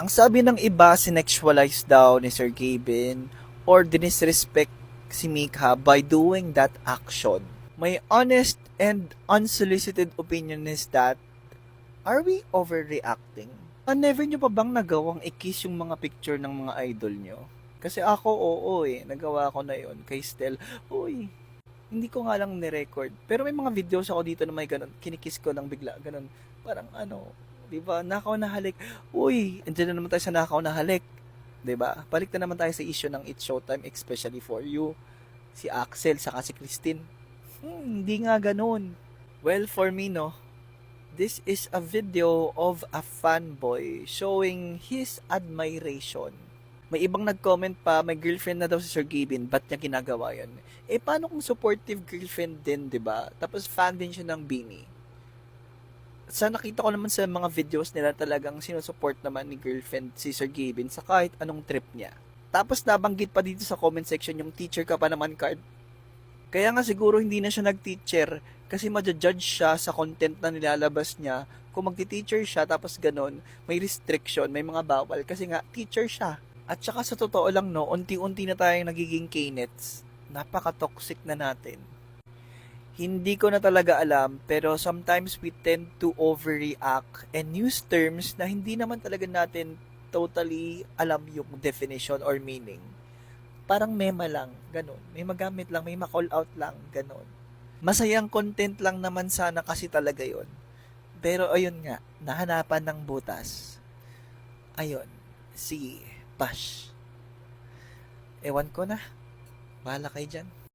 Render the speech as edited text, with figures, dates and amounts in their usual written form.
Ang sabi ng iba, sinexualize daw ni Sir Gavin or dinisrespect si Mika by doing that action. My honest and unsolicited opinion is that, are we overreacting? Never nyo pa bang nagawang i-kiss yung mga picture ng mga idol nyo? Kasi ako, oo nagawa ko na yon kay Stel. Uy, hindi ko nga lang ni-record. Pero may mga videos ako dito na may ganun, kinikiss ko lang bigla, ganun. Parang ano, di ba, nakaw na halik. Uy, andyan na naman tayo sa nakaw na halik. Di ba? Balik na naman tayo sa issue ng It's Showtime, especially for you. Si Axel, saka si Christine. Hindi nga ganun. Well, for me, no, this is a video of a fanboy showing his admiration. May ibang nag-comment pa, may girlfriend na daw si Sir Gavin, ba't niya ginagawa yun? Paano kung supportive girlfriend din, di ba? Tapos fan din siya ng Beanie. Sa nakita ko naman sa mga videos nila, talagang sinusupport naman ni girlfriend si Sir Gavin sa kahit anong trip niya. Tapos nabanggit pa dito sa comment section yung teacher ka pa naman card. Kaya nga siguro hindi na siya nag-teacher kasi ma-judge siya sa content na nilalabas niya. Kung magti-teacher siya tapos ganun, may restriction, may mga bawal kasi nga teacher siya. At saka sa totoo lang no, unti-unti na tayong nagiging K-nets. Napaka-toxic na natin. Hindi ko na talaga alam pero sometimes we tend to overreact and use terms na hindi naman talaga natin totally alam yung definition or meaning. Parang mema lang, ganun. May magamit lang, may ma-call out lang, ganun. Masayang content lang naman sana kasi talaga yon. Pero ayun nga, nahanapan ng butas. Ayun, si Bash. Ewan ko na. Bahala kayo dyan.